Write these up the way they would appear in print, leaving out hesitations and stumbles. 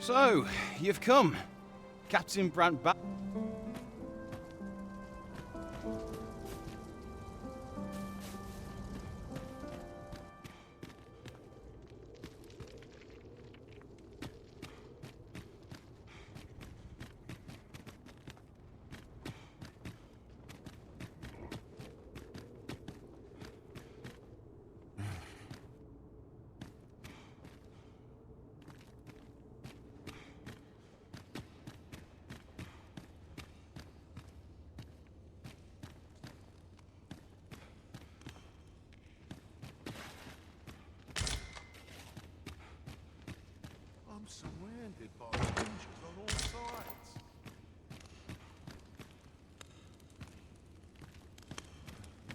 So, you've come. Captain Brant back. I'm surrounded by dangers on all sides.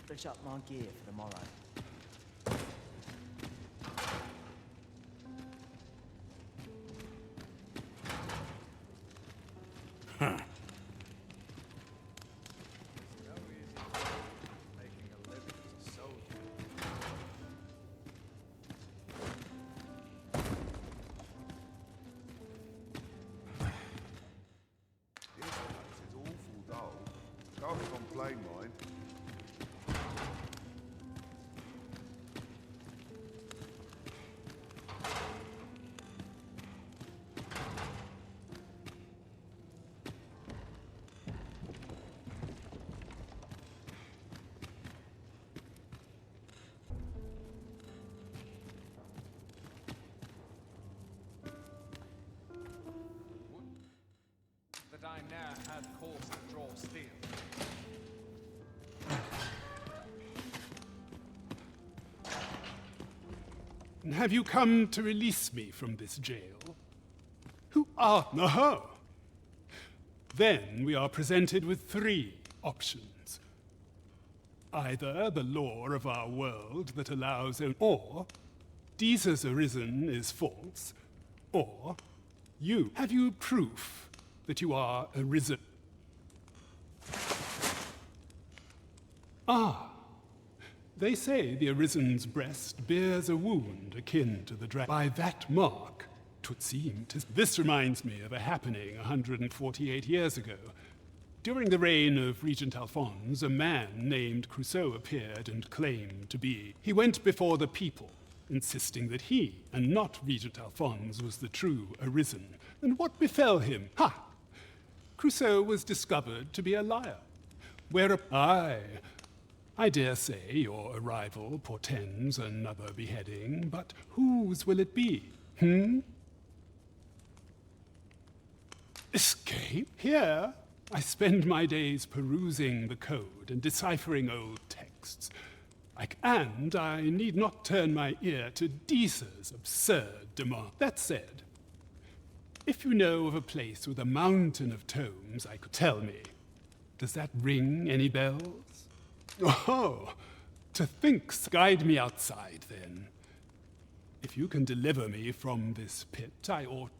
Finish up my gear for tomorrow. Can't complain, mind. That I now have cause to draw steel. Have you come to release me from this jail? Who are... Aha! Then we are presented with three options. Either the law of our world that allows... Or, Jesus arisen is false. Or, you. Have you proof that you are arisen? Ah. They say the Arisen's breast bears a wound akin to the dragon. By that mark, 'twould seem This reminds me of a happening 148 years ago. During the reign of Regent Alphonse, a man named Crusoe appeared and claimed to be. He went before the people, insisting that he, and not Regent Alphonse, was the true Arisen. And what befell him? Ha! Crusoe was discovered to be a liar. I dare say your arrival portends another beheading, but whose will it be? Escape? Here, I spend my days perusing the code and deciphering old texts. And I need not turn my ear to Deesa's absurd demand. That said, if you know of a place with a mountain of tomes, I could tell me. Does that ring any bells? Oh, to think. Guide me outside, then. If you can deliver me from this pit, I ought...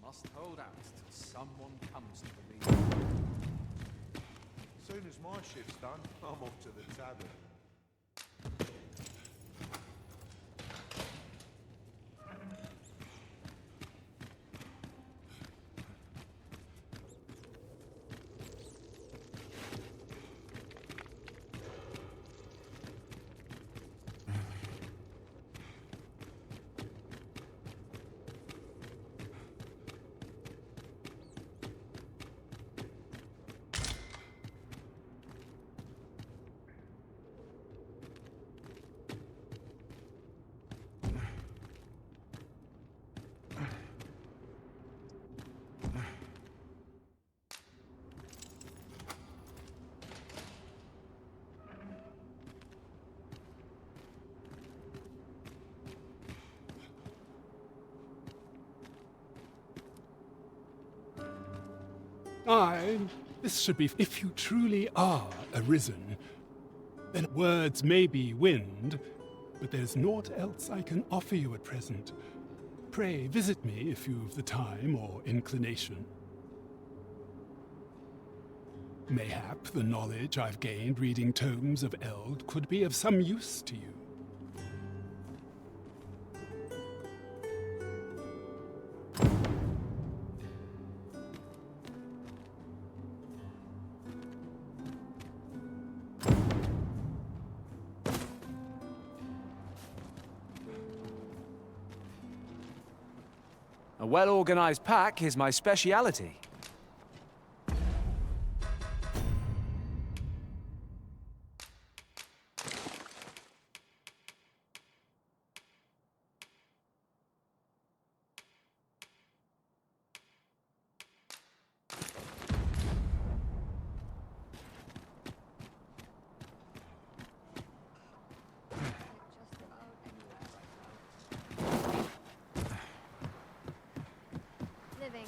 Must hold out till someone comes to believe. As soon as my shift's done, I'm off to the tavern. This should be... If you truly are Arisen, then words may be wind, but there's naught else I can offer you at present. Pray, visit me if you've the time or inclination. Mayhap the knowledge I've gained reading tomes of Eld could be of some use to you. A well-organized pack is my speciality.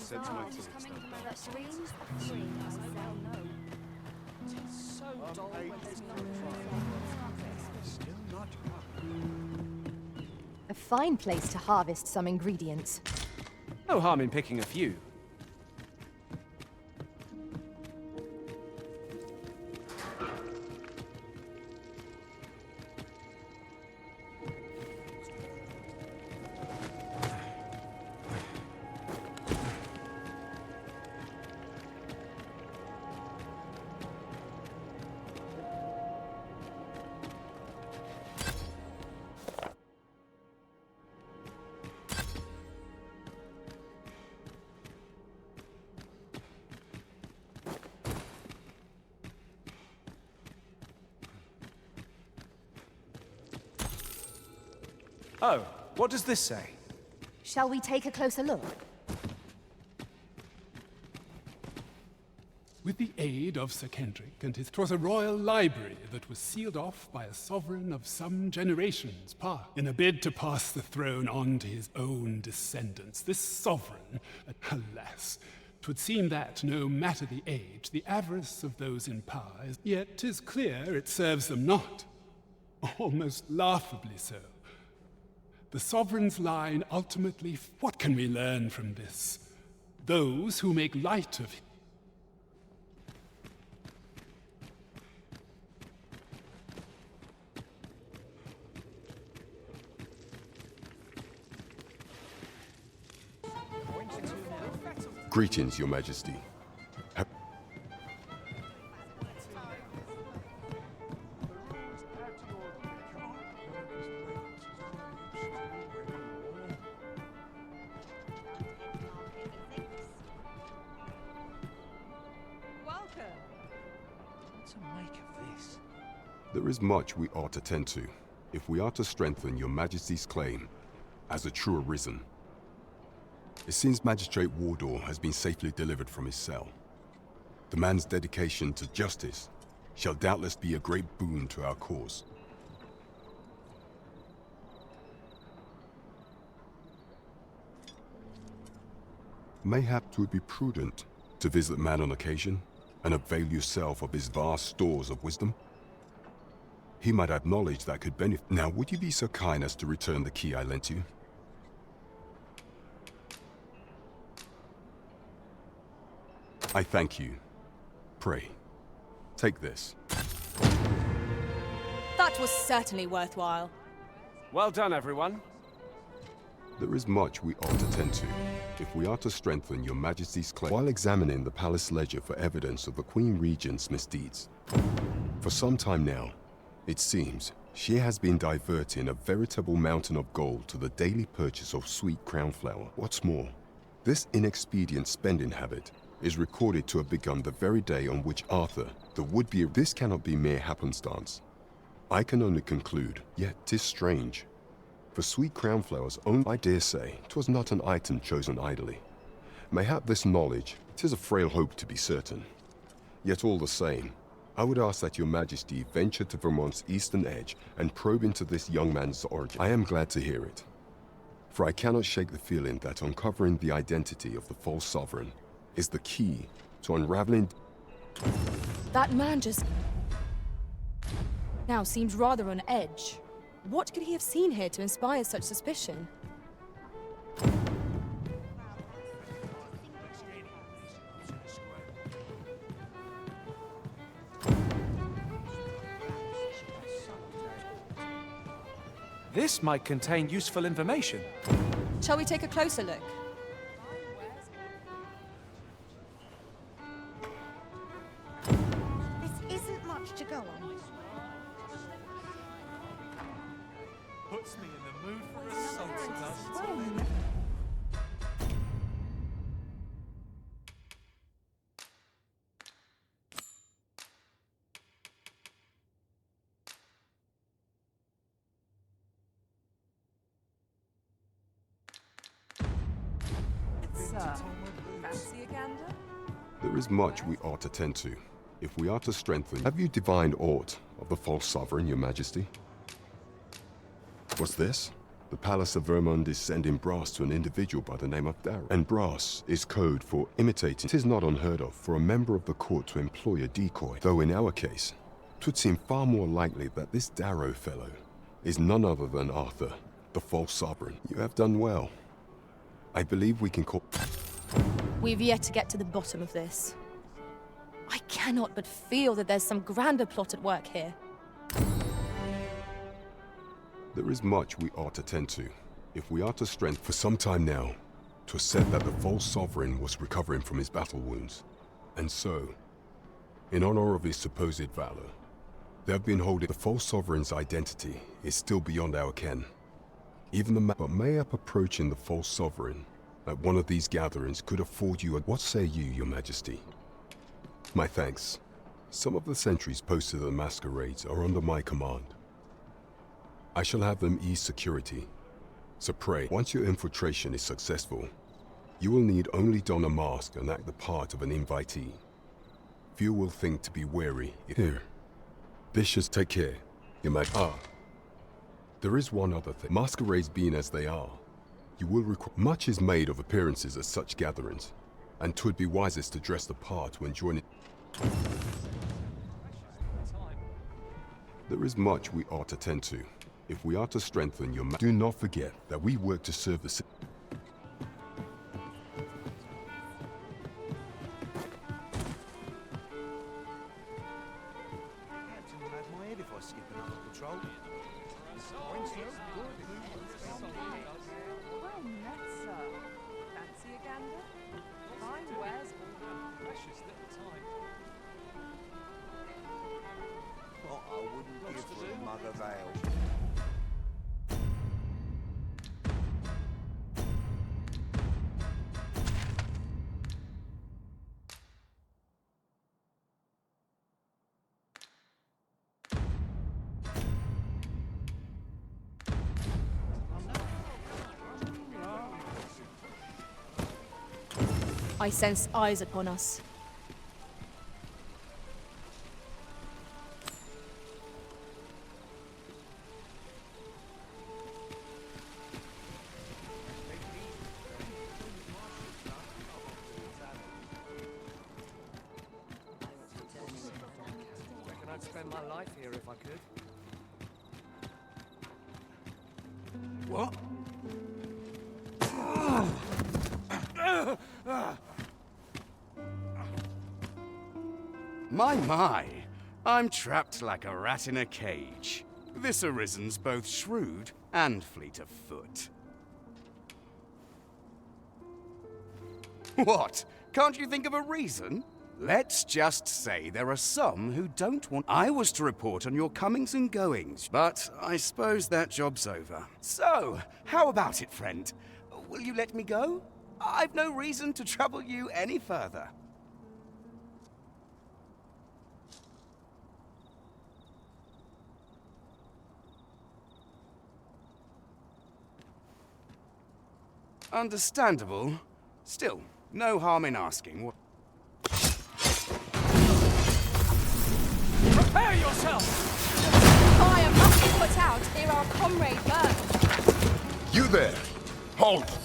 Send my tools coming then. from a streams of free, as well known. It's so dull Hey, when there's no Still not up. A fine place to harvest some ingredients. No harm in picking a few. Oh, what does this say? Shall we take a closer look? With the aid of Sir Kendrick and his... 'Twas a royal library that was sealed off by a sovereign of some generations past, in a bid to pass the throne on to his own descendants. This sovereign, alas, 'twould seem that, no matter the age, the avarice of those in power is... Yet 'tis clear it serves them not. Almost laughably so. The sovereign's line ultimately... What can we learn from this? Those who make light of... Greetings, Your Majesty. There is much we ought to tend to, if we are to strengthen Your Majesty's claim as a true arisen. It seems Magistrate Wardor has been safely delivered from his cell. The man's dedication to justice shall doubtless be a great boon to our cause. Mayhap 'twould be prudent to visit the man on occasion and avail yourself of his vast stores of wisdom. He might have knowledge that could benefit. Now, would you be so kind as to return the key I lent you? I thank you. Pray, take this. That was certainly worthwhile. Well done, everyone. There is much we ought to tend to, if we are to strengthen Your Majesty's claim. While examining the palace ledger for evidence of the Queen Regent's misdeeds, for some time now, it seems, she has been diverting a veritable mountain of gold to the daily purchase of sweet crown flower. What's more, this inexpedient spending habit is recorded to have begun the very day on which Arthur, the would-be... This cannot be mere happenstance. I can only conclude, yet 'tis strange. For sweet crown flowers owned, I dare say, 'twas not an item chosen idly. Mayhap this knowledge, 'tis a frail hope to be certain. Yet all the same, I would ask that Your Majesty venture to Vermont's eastern edge and probe into this young man's origin. I am glad to hear it, for I cannot shake the feeling that uncovering the identity of the false sovereign is the key to unraveling... That man just... now seems rather on edge. What could he have seen here to inspire such suspicion? This might contain useful information. Shall we take a closer look? This isn't much to go on. Puts me in the mood for a salsa. sir. Fancy a gander? There is much we ought to tend to, if we are to strengthen. Have you divined aught of the false sovereign, your majesty? What's this? The Palace of Vermund is sending brass to an individual by the name of Darrow. And brass is code for imitating. It is not unheard of for a member of the court to employ a decoy, though in our case, it would seem far more likely that this Darrow fellow is none other than Arthur, the false sovereign. You have done well. I believe we can call... We've yet to get to the bottom of this. I cannot but feel that there's some grander plot at work here. There is much we ought to tend to, if we are to strengthen. For some time now, 'twas said that the false sovereign was recovering from his battle wounds. And so, in honor of his supposed valor, they have been holding the false sovereign's identity is still beyond our ken. Even the but mayhap approaching the false sovereign at one of these gatherings could afford you a... What say you, your majesty? My thanks. Some of the sentries posted at the masquerades are under my command. I shall have them ease security. So pray, once your infiltration is successful, you will need only don a mask and act the part of an invitee. Few will think to be wary. Here. This should take care, your majesty. There is one other thing. Masquerades being as they are, you will require... Much is made of appearances at such gatherings, and 'twould be wisest to dress the part when joining... There is much we ought to tend to, if we are to strengthen your... Do not forget that we work to serve the... Captain will have my head if I skip another patrol. Well met, sir. Fancy a gander? Fine wares, precious little time. What I wouldn't give for a mug of ale. I sense eyes upon us. Reckon I'd spend my life here if I could. What? My, I'm trapped like a rat in a cage. This Arisen's both shrewd and fleet of foot. What? Can't you think of a reason? Let's just say there are some who don't want... I was to report on your comings and goings, but I suppose that job's over. So, how about it, friend? Will you let me go? I've no reason to trouble you any further. Understandable. Still, no harm in asking. Prepare yourself! Fire must be put out ere our comrade burns. You there! Halt!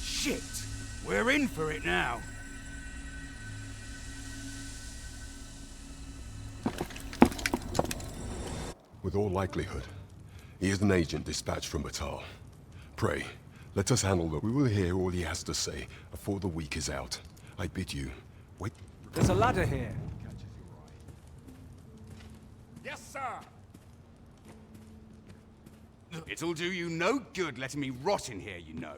Shit! We're in for it now. With all likelihood, he is an agent dispatched from Batal. Pray, let us handle that. We will hear all he has to say before the week is out. I bid you, wait. There's a ladder here. Yes, sir! It'll do you no good letting me rot in here, you know.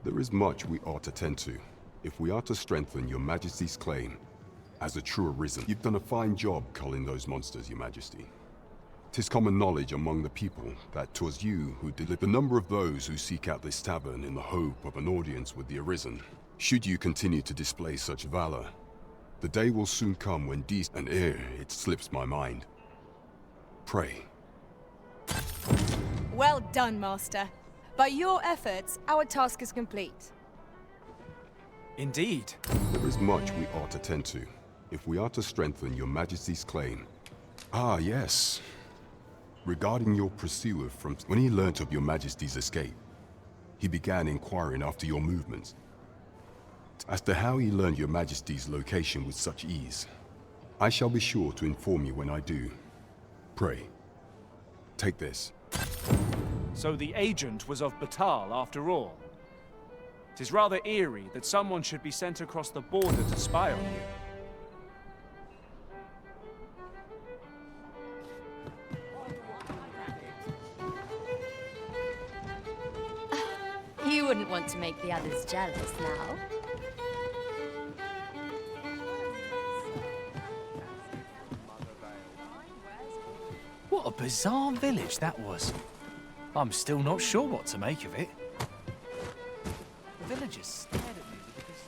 There is much we ought to tend to, if we are to strengthen your majesty's claim as a true Arisen. You've done a fine job culling those monsters, your majesty. 'Tis common knowledge among the people that 'twas you who delivered the number of those who seek out this tavern in the hope of an audience with the Arisen. Should you continue to display such valor, the day will soon come when and ere it slips my mind. Pray. Well done, Master. By your efforts, our task is complete. Indeed. There is much we ought to tend to, if we are to strengthen your Majesty's claim. Ah, yes. Regarding your pursuer from... When he learnt of your Majesty's escape, he began inquiring after your movements. As to how he learned your Majesty's location with such ease, I shall be sure to inform you when I do. Pray, take this. So the agent was of Batal after all. It is rather eerie that someone should be sent across the border to spy on you. You wouldn't want to make the others jealous now. What a bizarre village that was. I'm still not sure what to make of it. The villagers stared at me because...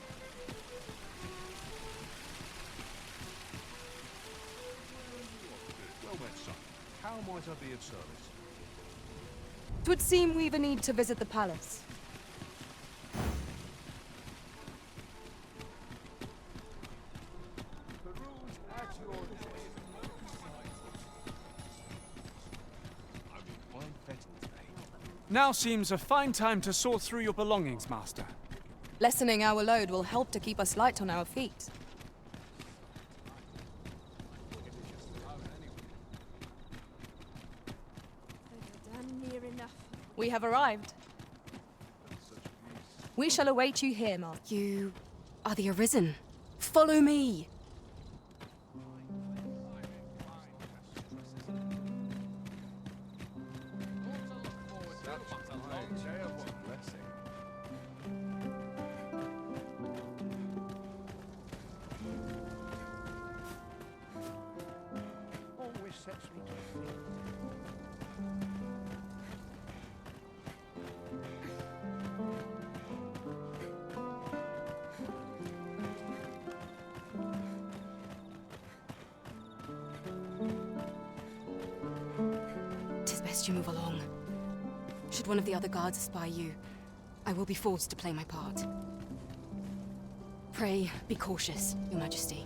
Well met, son. How might I be of service? It would seem we've a need to visit the palace. Now seems a fine time to sort through your belongings, Master. Lessening our load will help to keep us light on our feet. We have arrived. We shall await you here, Master. You are the Arisen. Follow me. Tis best you move along. Should one of the other guards espy you, I will be forced to play my part. Pray, be cautious, Your Majesty.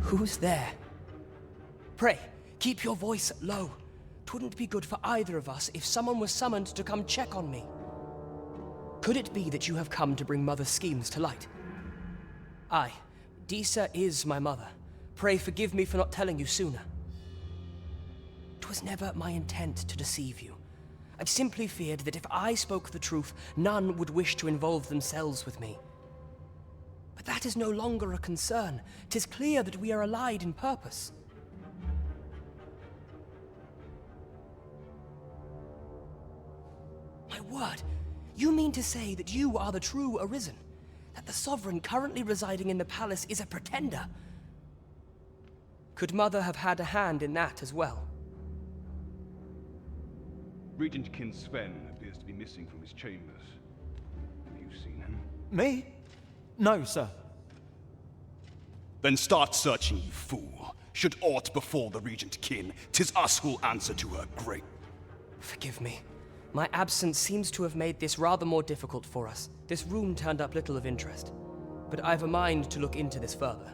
Who's there? Pray, Keep your voice low. 'Twouldn't be good for either of us if someone was summoned to come check on me. Could it be that you have come to bring Mother's schemes to light? Aye, Disa is my mother. Pray forgive me for not telling you sooner. 'Twas never my intent to deceive you. I've simply feared that if I spoke the truth, none would wish to involve themselves with me. But that is no longer a concern. 'Tis clear that we are allied in purpose. My word, you mean to say that you are the true Arisen? That the Sovereign currently residing in the palace is a pretender? Could Mother have had a hand in that as well? Regent Kin Sven appears to be missing from his chambers. Have you seen him? Me? No, sir. Then start searching, you fool. Should aught befall the Regent Kin, 'tis us who'll answer to her great... Forgive me. My absence seems to have made this rather more difficult for us. This room turned up little of interest. But I've a mind to look into this further.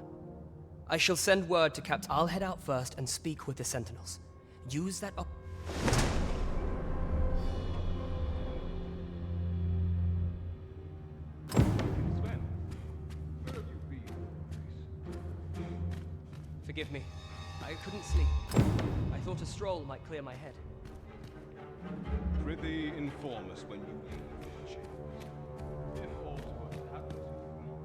I shall send word to Captain. I'll head out first and speak with the Sentinels. Use that op... Sven, where have you been? Forgive me. I couldn't sleep. I thought a stroll might clear my head. Prithee, inform us when you leave your chambers. If aught were to happen to you.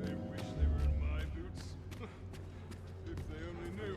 They wish they were in my boots. If they only knew.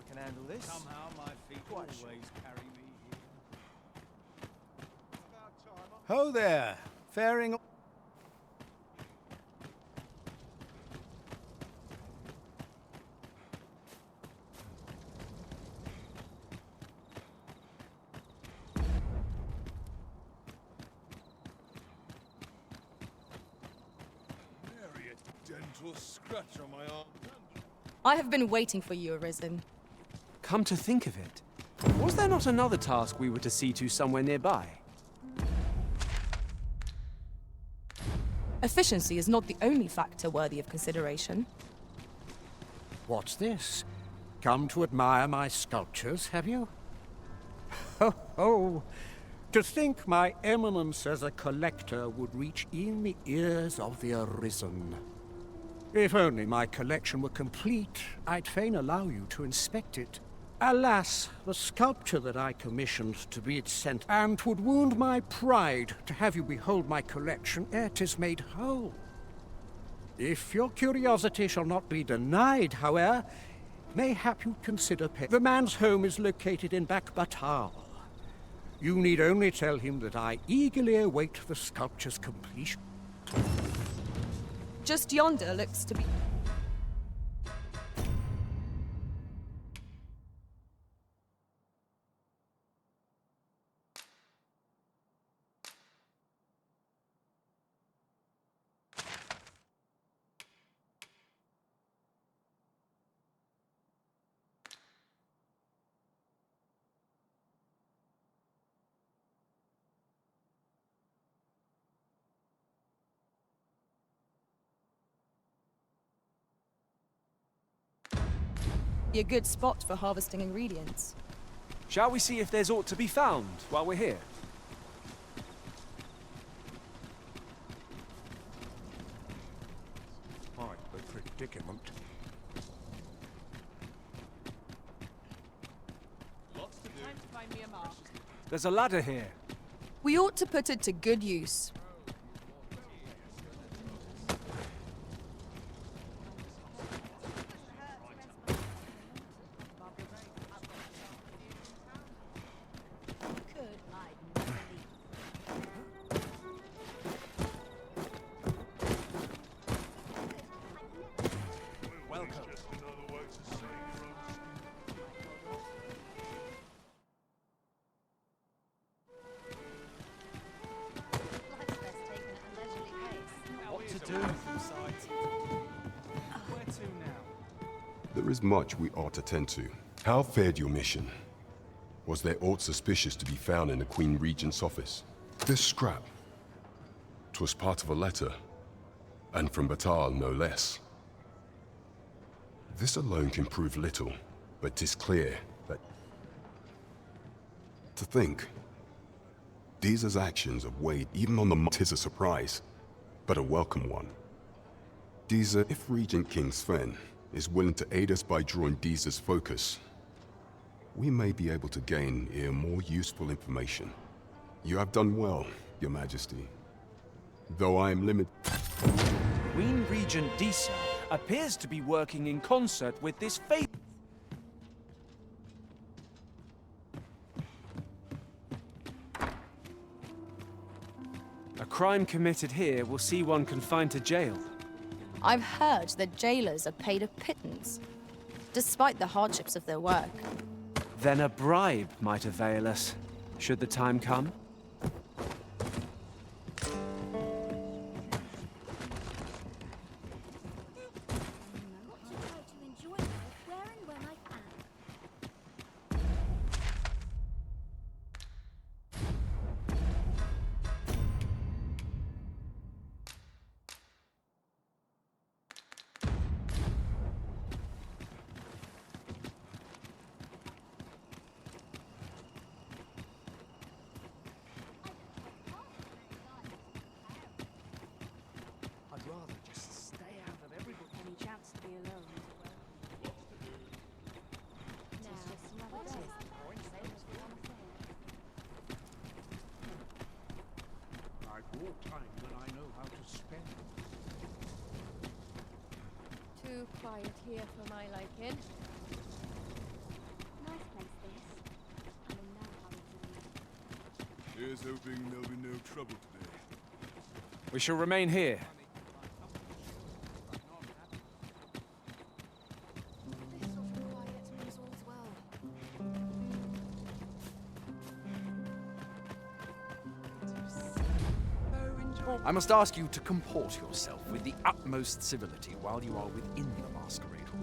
can handle this. Somehow my feet Quite always sure. carry me here. Ho there! Faring... Nary a dental scratch on my arm. I have been waiting for you, Arisen. Come to think of it, was there not another task we were to see to somewhere nearby? Efficiency is not the only factor worthy of consideration. What's this? Come to admire my sculptures, have you? Ho ho! To think my eminence as a collector would reach in the ears of the Arisen. If only my collection were complete, I'd fain allow you to inspect it. Alas, the sculpture that I commissioned to be sent, and 'twould wound my pride to have you behold my collection ere 'tis made whole. If your curiosity shall not be denied, however, mayhap you consider pay. The man's home is located in Batal. You need only tell him that I eagerly await the sculpture's completion. Just yonder looks to be... be a good spot for harvesting ingredients. Shall we see if there's aught to be found while we're here? Quite the predicament. Lots to do. Time to find me a mark. There's a ladder here. We ought to put it to good use. What to do? Where to now? There is much we ought to tend to. How fared your mission? Was there aught suspicious to be found in the Queen Regent's office? This scrap. 'Twas part of a letter, and from Batal no less. This alone can prove little, but 'tis clear that... To think, Deeza's actions have weighed even on the... 'Tis a surprise, but a welcome one. Deeza, if Regent King Sven is willing to aid us by drawing Deeza's focus, we may be able to gain more useful information. You have done well, Your Majesty. Though I am limited... Queen Regent Deeza appears to be working in concert with this fate. A crime committed here will see one confined to jail. I've heard that jailers are paid a pittance, despite the hardships of their work. Then a bribe might avail us, should the time come. I'd rather just stay out of everybody. Any chance to be alone? I've more time than I know how to spend. Too quiet here for my liking. Here's hoping there'll be no trouble today. We shall remain here. I must ask you to comport yourself with the utmost civility while you are within the masquerade hall.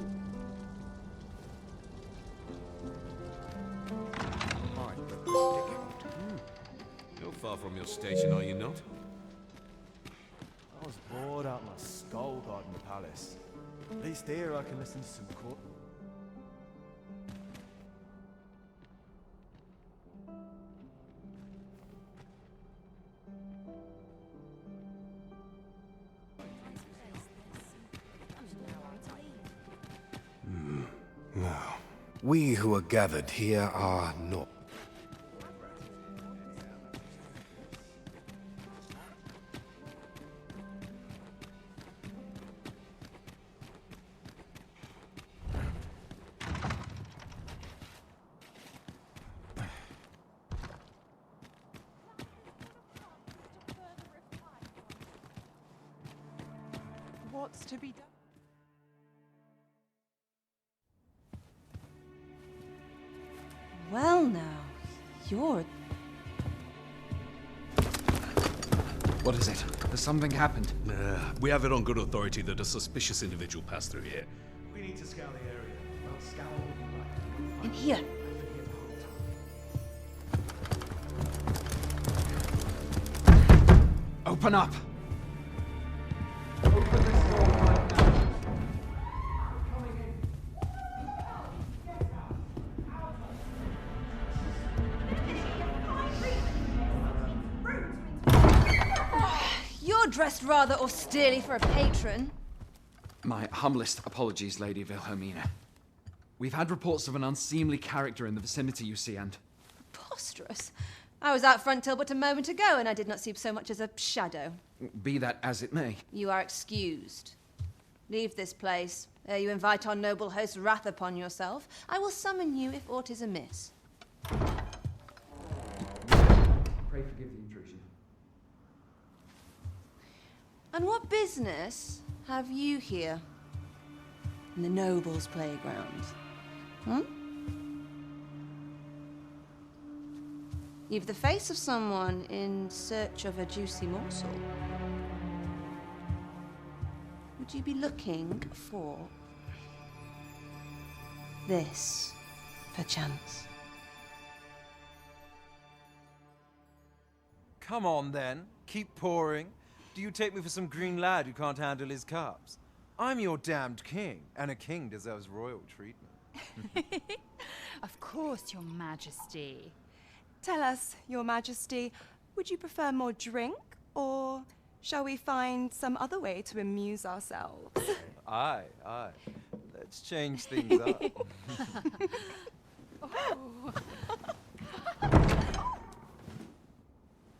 You're far from your station, are you not? I was bored out my skull guarding the palace. At least here I can listen to some court. Now, we who are gathered here are not. What's to be done? Well now, you're... What is it? Has something happened? We have it on good authority that a suspicious individual passed through here. We need to scour the area. Well, scour what you like. In here. Open up! You're dressed rather austerely for a patron. My humblest apologies, Lady Wilhelmina. We've had reports of an unseemly character in the vicinity, you see, and... Preposterous. I was out front till but a moment ago, and I did not see so much as a shadow. Be that as it may. You are excused. Leave this place, ere you invite our noble host's wrath upon yourself. I will summon you if aught is amiss. Pray forgive the intrusion. And what business have you here? In the nobles' playground? Hmm? You've the face of someone in search of a juicy morsel. Would you be looking for this, perchance? Come on, then. Keep pouring. Do you take me for some green lad who can't handle his cups? I'm your damned king, and a king deserves royal treatment. Of course, Your Majesty. Tell us, Your Majesty, would you prefer more drink, or shall we find some other way to amuse ourselves? Aye. Let's change things up.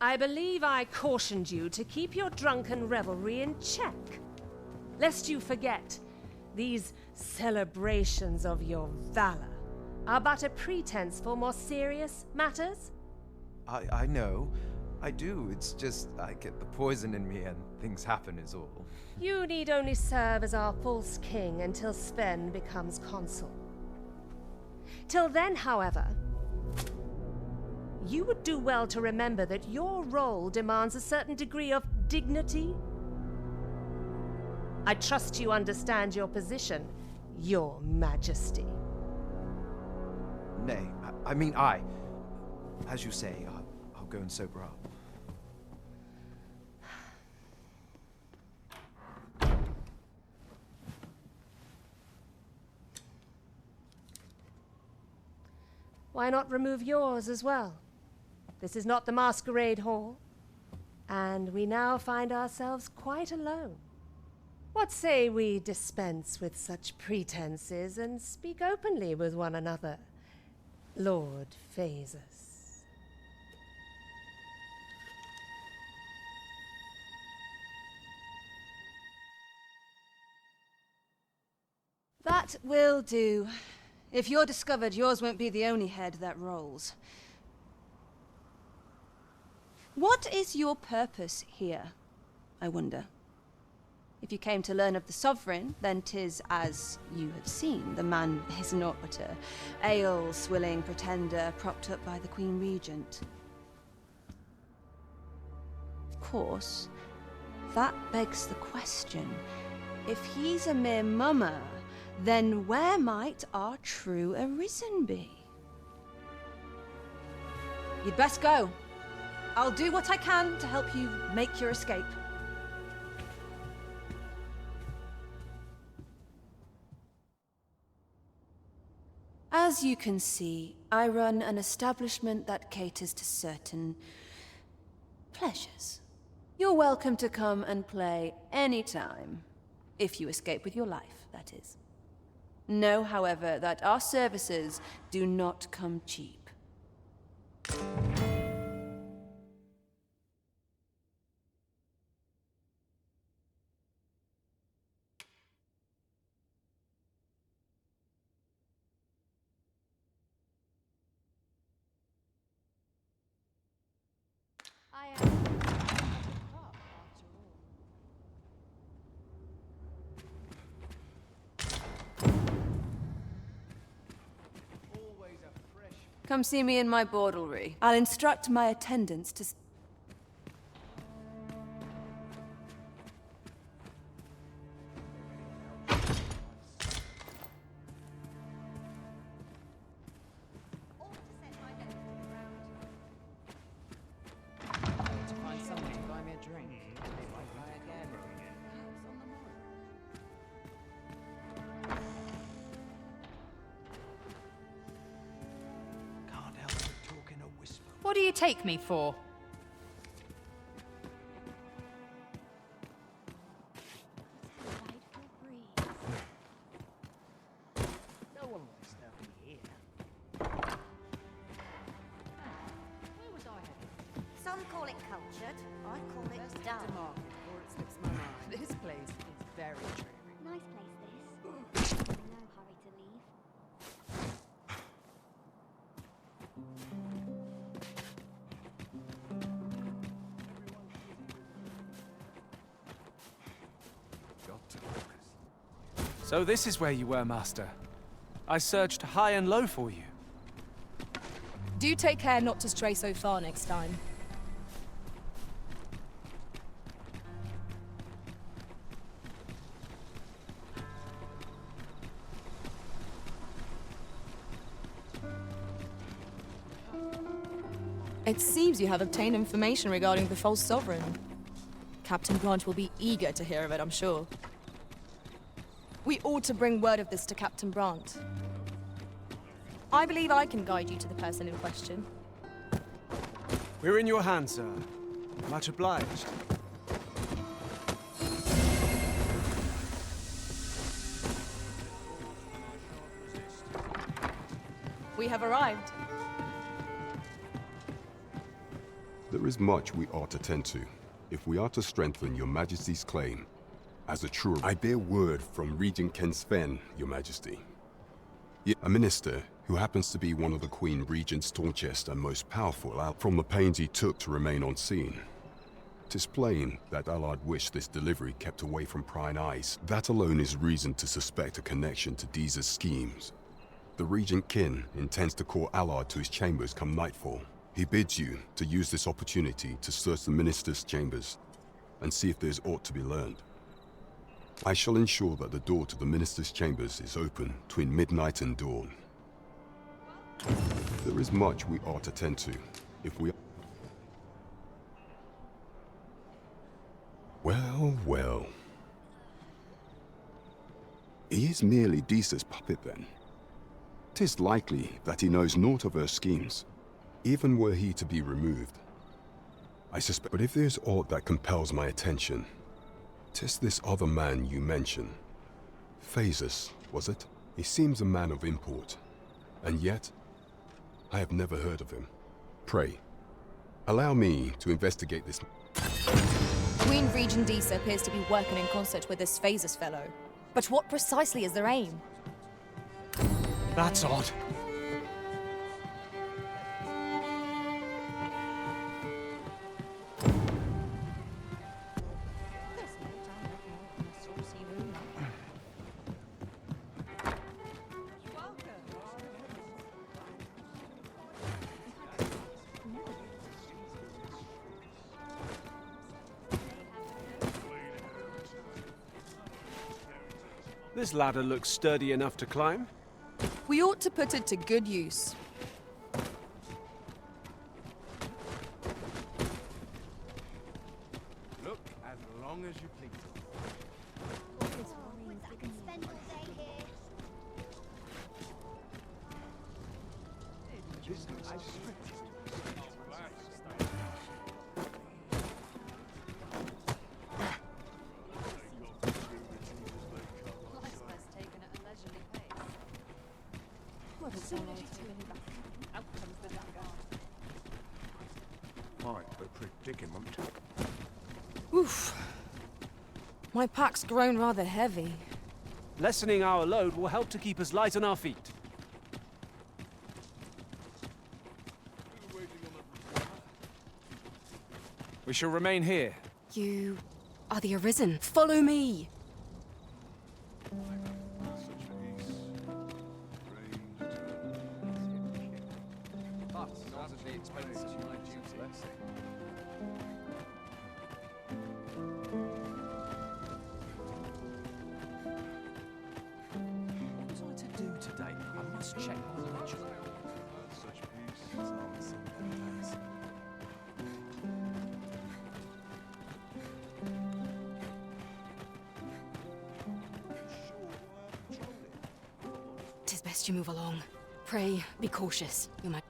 I believe I cautioned you to keep your drunken revelry in check. Lest you forget, these celebrations of your valor are but a pretense for more serious matters. I know. I do. It's just I get the poison in me and things happen is all. You need only serve as our false king until Sven becomes consul. Till then, however, you would do well to remember that your role demands a certain degree of dignity. I trust you understand your position, Your Majesty. Nay, as you say, I'll go and sober up. Why not remove yours as well? This is not the masquerade hall, and we now find ourselves quite alone. What say we dispense with such pretenses and speak openly with one another, Lord Phasus? That will do. If you're discovered, yours won't be the only head that rolls. What is your purpose here, I wonder? If you came to learn of the Sovereign, then 'tis as you have seen. The man is naught but a ale-swilling pretender propped up by the Queen Regent. Of course, that begs the question. If he's a mere mummer, then where might our true Arisen be? You'd best go. I'll do what I can to help you make your escape. As you can see, I run an establishment that caters to certain pleasures. You're welcome to come and play anytime, if you escape with your life, that is. Know, however, that our services do not come cheap. Come see me in my bordlery. I'll instruct my attendants to... Find someone to buy me a drink. Maybe I'll buy again. Can't help but talk in a whisper. What do you take me for? No one likes nothing here. Where was I headed? Some call it cultured, I call it Best dull. to market before it slips my mind. This place is very dreary. Nice place, this. In no hurry to leave. So this is where you were, Master. I searched high and low for you. Do take care not to stray so far next time. It seems you have obtained information regarding the false sovereign. Captain Branch will be eager to hear of it, I'm sure. We ought to bring word of this to Captain Brandt. I believe I can guide you to the person in question. We're in your hands, sir. Much obliged. We have arrived. There is much we ought to tend to, if we are to strengthen your Majesty's claim. As a true, I bear word from Regent Ken Sven, your Majesty. A minister who happens to be one of the Queen Regent's staunchest and most powerful out from the pains he took to remain on scene. 'Tis plain that Allard wished this delivery kept away from prying eyes. That alone is reason to suspect a connection to Deeza's schemes. The Regent Kin intends to call Allard to his chambers come nightfall. He bids you to use this opportunity to search the minister's chambers and see if there's aught to be learned. I shall ensure that the door to the minister's chambers is open between midnight and dawn. There is much we ought to tend to, if we... Well, well. He is merely Deeza's puppet then. 'Tis likely that he knows naught of her schemes, even were he to be removed. I suspect, but if there's aught that compels my attention, 'tis this other man you mention. Phasus, was it? He seems a man of import, and yet I have never heard of him. Pray, allow me to investigate this. Queen Regent Deesa appears to be working in concert with this Phasus fellow. But what precisely is their aim? That's odd. This ladder looks sturdy enough to climb. We ought to put it to good use. Look as long as you please. Quite a predicament. Oof. My pack's grown rather heavy. Lessening our load will help to keep us light on our feet. We shall remain here. You are the Arisen. Follow me! But not at the expense of my duty. What was I to do today? I must check my ledger. Such peace is unseen days. Tis best you move along. Pray, be cautious. You might.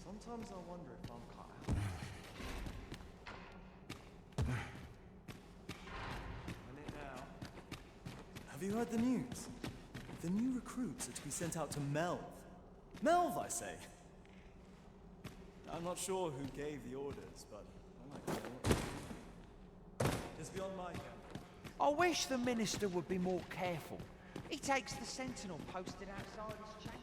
Sometimes I wonder if I'm cut out. Have you heard the news? The new recruits are to be sent out to Melv. Melv, I say! I'm not sure who gave the orders, but I like to know. It's beyond my ken. I wish the minister would be more careful. He takes the sentinel posted outside his chamber.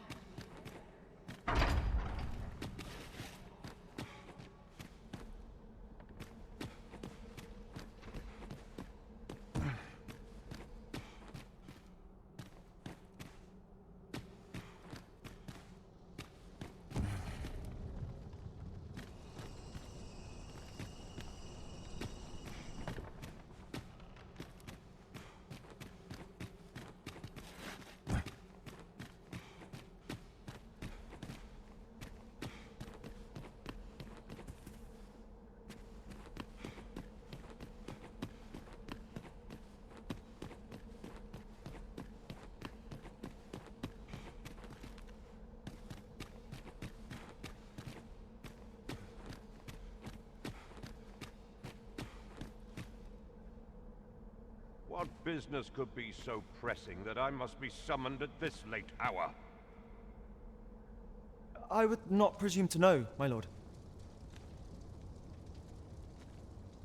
What business could be so pressing that I must be summoned at this late hour? I would not presume to know, my lord.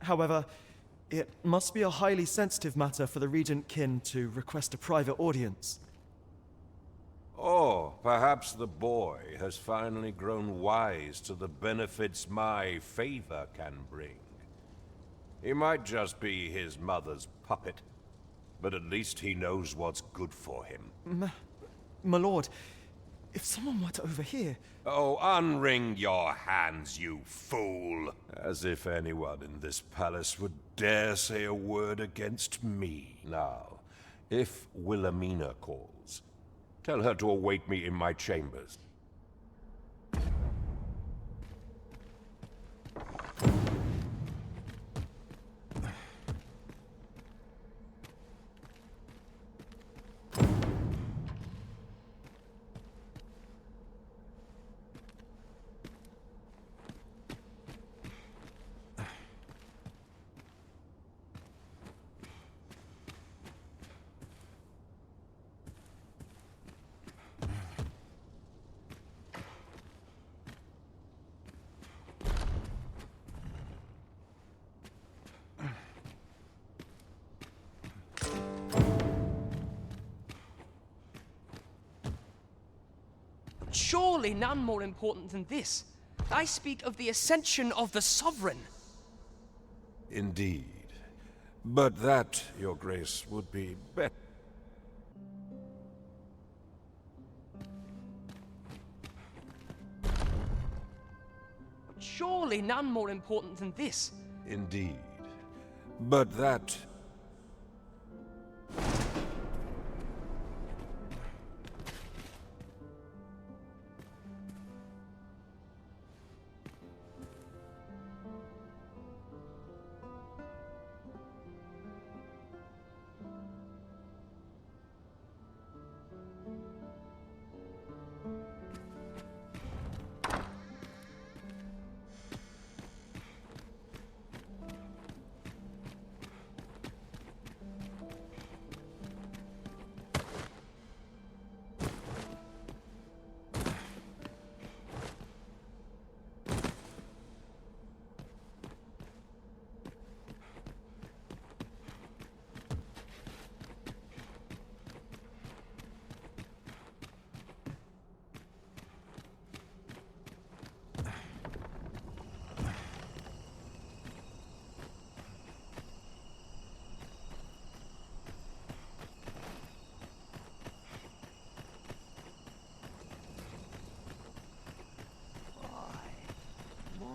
However, it must be a highly sensitive matter for the Regent Kin to request a private audience. Or perhaps the boy has finally grown wise to the benefits my favor can bring. He might just be his mother's puppet, but at least he knows what's good for him. My lord, if someone were to overhear... Oh, unwring your hands, you fool! As if anyone in this palace would dare say a word against me. Now, if Wilhelmina calls, tell her to await me in my chambers. Surely none more important than this. I speak of the ascension of the Sovereign. Indeed. But that, Your Grace, would be better. Surely none more important than this. Indeed. But that...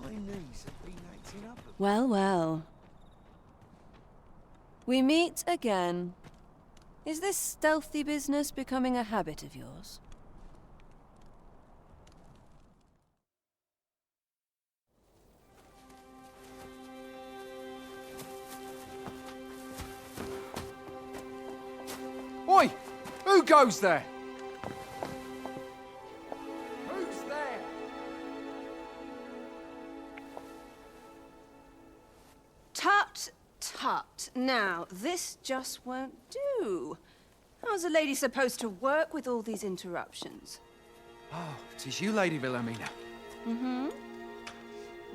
My knees have been acting up. Well, well. We meet again. Is this stealthy business becoming a habit of yours? Oi! Who goes there? Who's there? Tut, tut. Now, this just won't do. How's a lady supposed to work with all these interruptions? Oh, 'tis you, Lady Wilhelmina. Mm-hmm.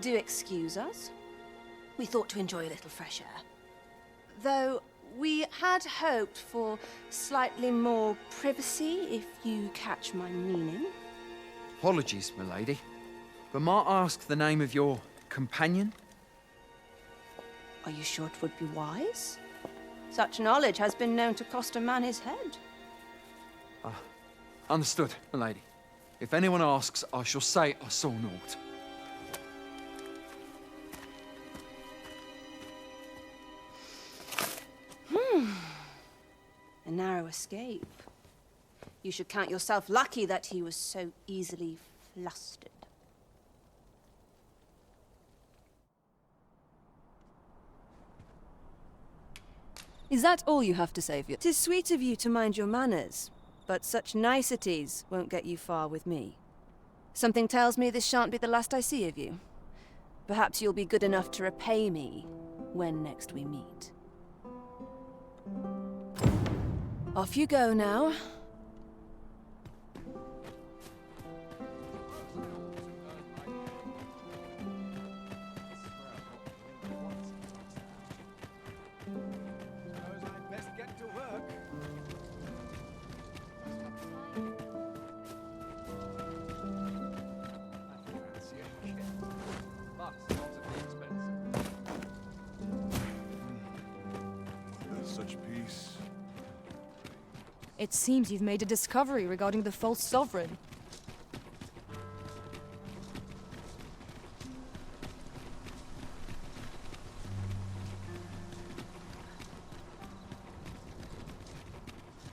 Do excuse us. We thought to enjoy a little fresh air. Though we had hoped for slightly more privacy, if you catch my meaning. Apologies, my lady. But might I ask the name of your companion? Are you sure it would be wise? Such knowledge has been known to cost a man his head. Understood, my lady. If anyone asks, I shall say I saw naught. A narrow escape. You should count yourself lucky that he was so easily flustered. Is that all you have to say for you? 'Tis sweet of you to mind your manners, but such niceties won't get you far with me. Something tells me this shan't be the last I see of you. Perhaps you'll be good enough to repay me when next we meet. Off you go now. Such peace. It seems you've made a discovery regarding the false sovereign.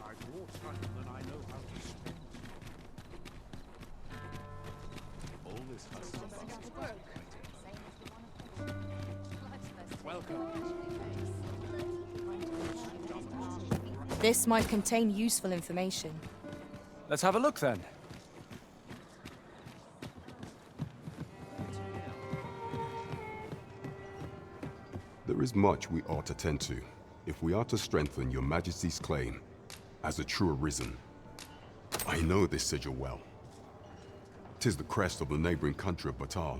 I've more time than I know how to spend. All this hustle bustle. Welcome. This might contain useful information. Let's have a look then. There is much we ought to tend to, if we are to strengthen your Majesty's claim as a true arisen. I know this sigil well. 'Tis the crest of the neighboring country of Batal,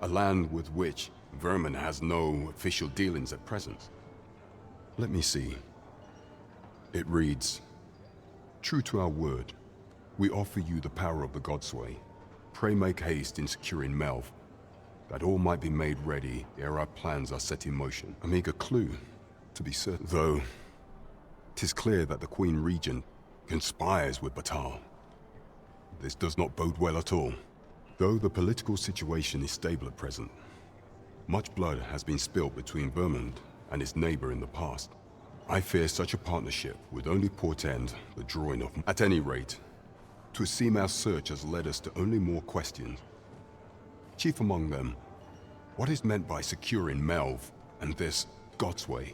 a land with which Vermin has no official dealings at present. Let me see. It reads, "True to our word, we offer you the power of the Godsway. Pray make haste in securing Melv, that all might be made ready ere our plans are set in motion." A meager clue, to be certain. Though, 'tis clear that the Queen Regent conspires with Batal. This does not bode well at all. Though the political situation is stable at present, much blood has been spilled between Vermund and his neighbor in the past. I fear such a partnership would only portend the drawing of... At any rate, 'twould seem our search has led us to only more questions. Chief among them, what is meant by securing Melv and this Godsway?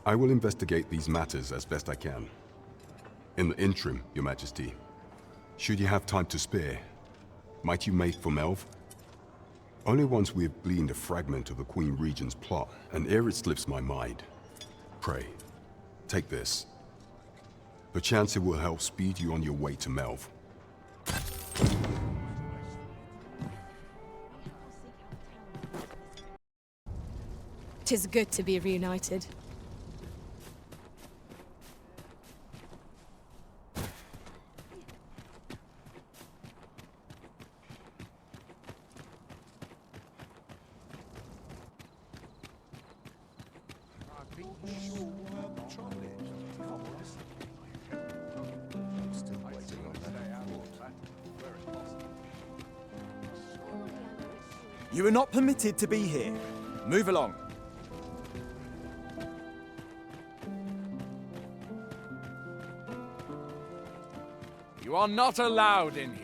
I will investigate these matters as best I can. In the interim, Your Majesty, should you have time to spare, might you make for Melv? Only once we have gleaned a fragment of the Queen Regent's plot, and ere it slips my mind, pray, take this. Perchance it will help speed you on your way to Melv. 'Tis good to be reunited. You are not permitted to be here. Move along. You are not allowed in here.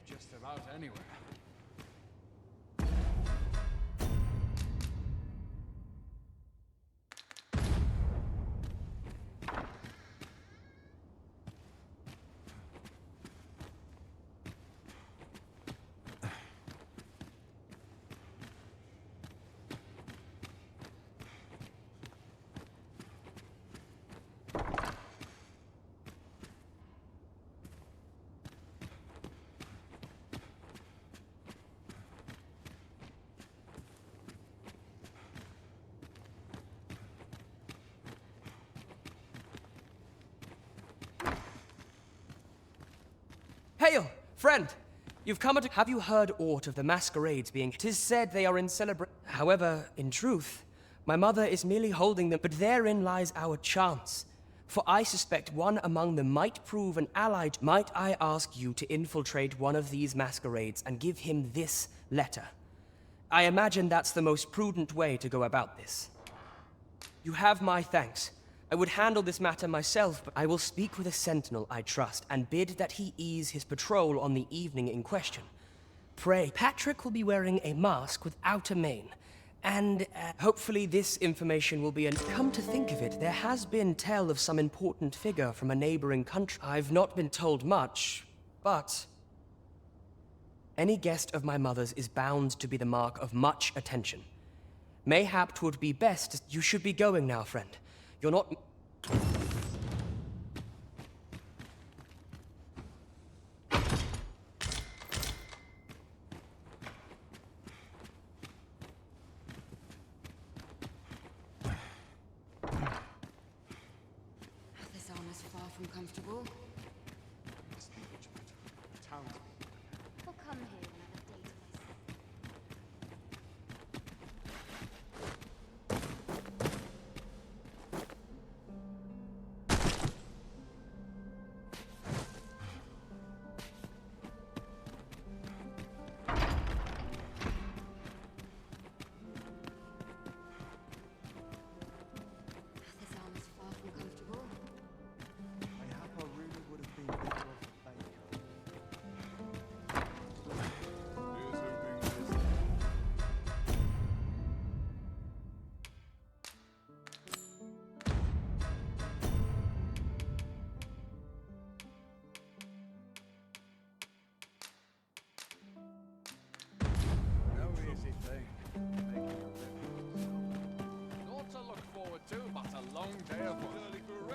Just about anywhere. Hail, friend! You've come to... Have you heard aught of the masquerades being... 'Tis said they are in celebration. However, in truth, my mother is merely holding them, but therein lies our chance. For I suspect one among them might prove an ally. Might I ask you to infiltrate one of these masquerades and give him this letter? I imagine that's the most prudent way to go about this. You have my thanks. I would handle this matter myself, but I will speak with a sentinel I trust and bid that he ease his patrol on the evening in question. Pray, Patrick will be wearing a mask without a mane, and hopefully this information will be Come to think of it, there has been tell of some important figure from a neighboring country. I've not been told much, but any guest of my mother's is bound to be the mark of much attention. Mayhap 'twould be best. You should be going now, friend. You're not... This armor's far from comfortable. We'll come here when I've updated myself. This armor's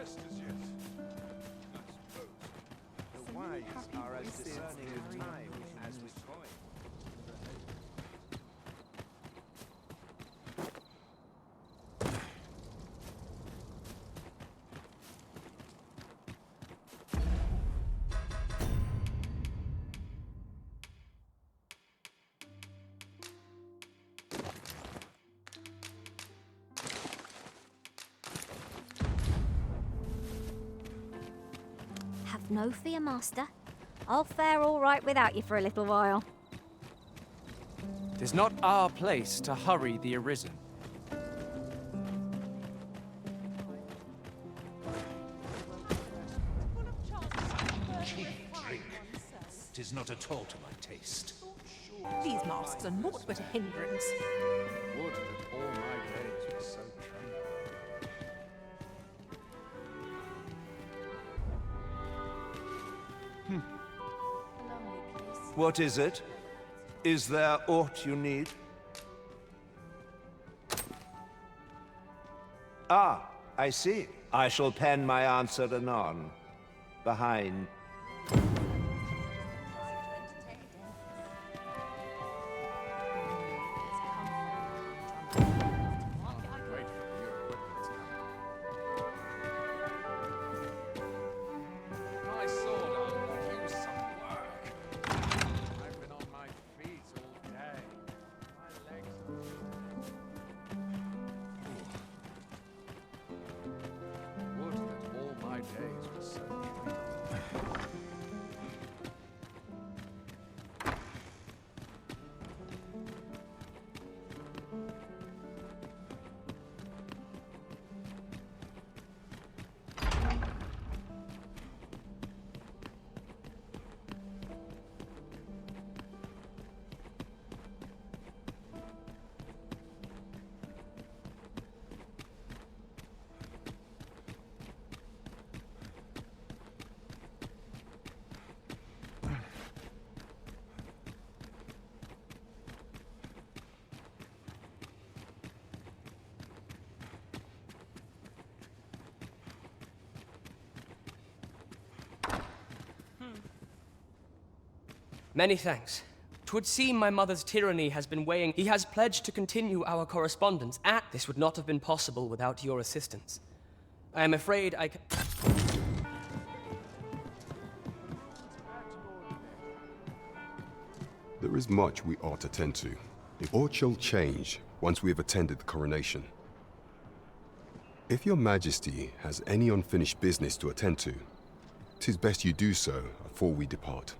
rest as yet. I suppose. The wise are as discerning of time as with coin. Have no fear, Master. I'll fare all right without you for a little while. 'Tis not our place to hurry the Arisen. Cheap drink. 'Tis not at all to my taste. These masks are naught but a hindrance. Would that all my days were so tranquil. What is it? Is there aught you need? Ah, I see. I shall pen my answer anon. Behind. My sword arm could use some work. I've been on my feet all day. My legs Would that all my days were so tranquil. Many thanks. 'Twould seem my mother's tyranny has been weighing. He has pledged to continue our correspondence. This would not have been possible without your assistance. I am afraid I There is much we ought to tend to. If aught shall change once we have attended the coronation. If your majesty has any unfinished business to attend to, 'tis best you do so afore we depart.